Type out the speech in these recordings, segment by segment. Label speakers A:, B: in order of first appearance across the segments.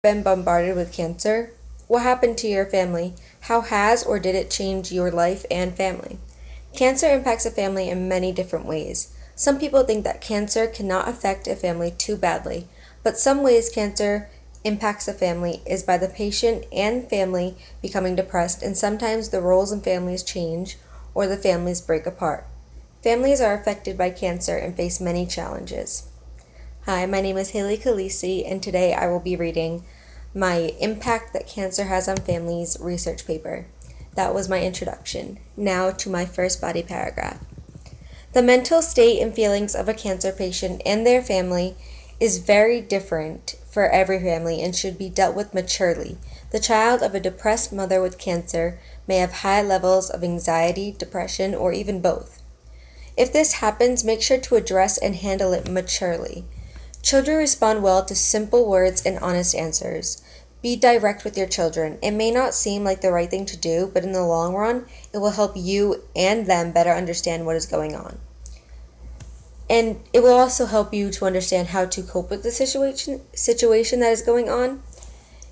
A: Been bombarded with cancer? What happened to your family? How has or did it change your life and family? Cancer impacts a family in many different ways. Some people think that cancer cannot affect a family too badly, but some ways cancer impacts a family is by the patient and family becoming depressed, and sometimes the roles in families change or the families break apart. Families are affected by cancer and face many challenges. Hi, my name is Haley Khaleesi, and today I will be reading my Impact That Cancer Has on Families research paper. That was my introduction. Now to my first body paragraph. The mental state and feelings of a cancer patient and their family is very different for every family and should be dealt with maturely. The child of a depressed mother with cancer may have high levels of anxiety, depression, or even both. If this happens, make sure to address and handle it maturely. Children respond well to simple words and honest answers. Be direct with your children. It may not seem like the right thing to do, but in the long run, it will help you and them better understand what is going on. And it will also help you to understand how to cope with the situation that is going on.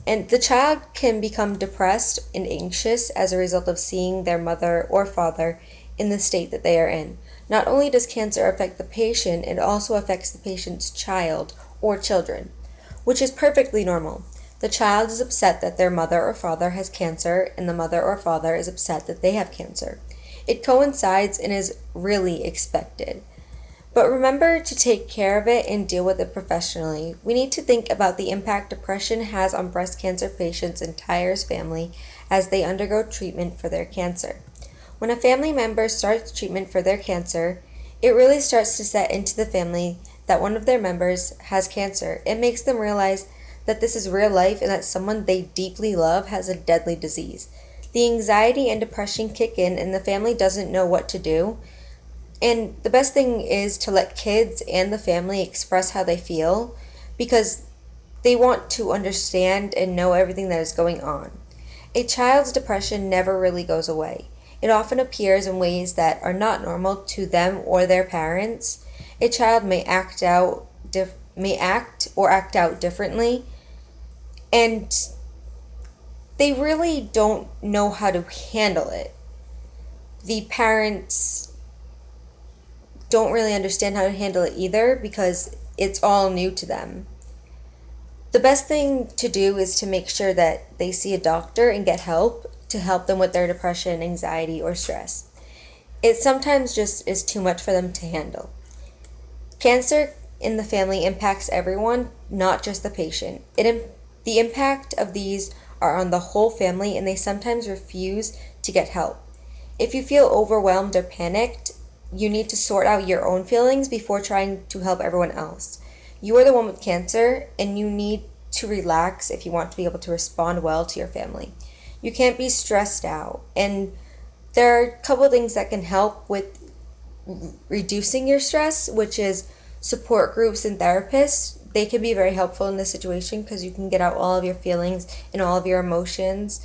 A: And the child can become depressed and anxious as a result of seeing their mother or father in the state that they are in. Not only does cancer affect the patient, it also affects the patient's child or children, which is perfectly normal. The child is upset that their mother or father has cancer, and the mother or father is upset that they have cancer. It coincides and is really expected. But remember to take care of it and deal with it professionally. We need to think about the impact depression has on breast cancer patients' entire family as they undergo treatment for their cancer. When a family member starts treatment for their cancer, it really starts to set into the family that one of their members has cancer. It makes them realize that this is real life and that someone they deeply love has a deadly disease. The anxiety and depression kick in, and the family doesn't know what to do. And the best thing is to let kids and the family express how they feel, because they want to understand and know everything that is going on. A child's depression never really goes away. It often appears in ways that are not normal to them or their parents. A child may act or act out differently, and they really don't know how to handle it. The parents don't really understand how to handle it either because it's all new to them. The best thing to do is to make sure that they see a doctor and get help to help them with their depression, anxiety, or stress. It sometimes just is too much for them to handle. Cancer in the family impacts everyone, not just the patient. The impact of these are on the whole family, and they sometimes refuse to get help. If you feel overwhelmed or panicked, you need to sort out your own feelings before trying to help everyone else. You are the one with cancer, and you need to relax if you want to be able to respond well to your family. You can't be stressed out, and there are a couple things that can help with reducing your stress, which is support groups and therapists. They can be very helpful in this situation because you can get out all of your feelings and all of your emotions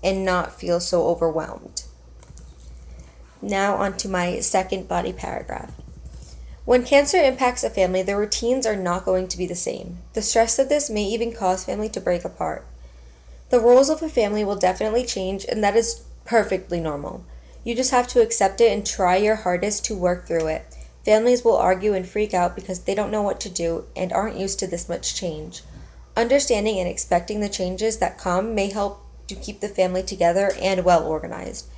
A: and not feel so overwhelmed. Now on to my second body paragraph. When cancer impacts a family, their routines are not going to be the same. The stress of this may even cause family to break apart. The roles of a family will definitely change, and that is perfectly normal. You just have to accept it and try your hardest to work through it. Families will argue and freak out because they don't know what to do and aren't used to this much change. Understanding and expecting the changes that come may help to keep the family together and well organized.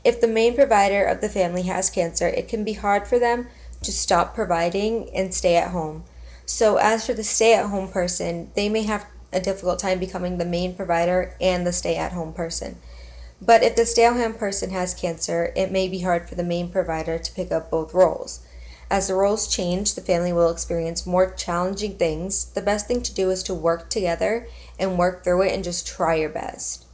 A: If the main provider of the family has cancer, it can be hard for them to stop providing and stay at home. So as for the stay-at-home person, they may have a difficult time becoming the main provider and the stay-at-home person. But if the stay-at-home person has cancer, it may be hard for the main provider to pick up both roles. As the roles change, the family will experience more challenging things. The best thing to do is to work together and work through it and just try your best.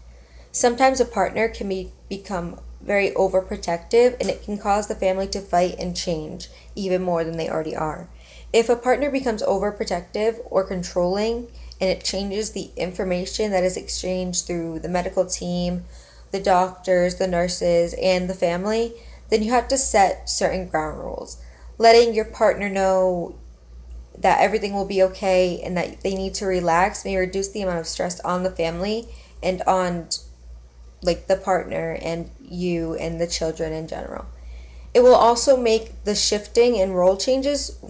A: Sometimes a partner can become very overprotective, and it can cause the family to fight and change even more than they already are. If a partner becomes overprotective or controlling, and it changes the information that is exchanged through the medical team, the doctors, the nurses, and the family, then you have to set certain ground rules. Letting your partner know that everything will be okay and that they need to relax may reduce the amount of stress on the family and on like the partner and you and the children in general. It will also make the shifting and role changes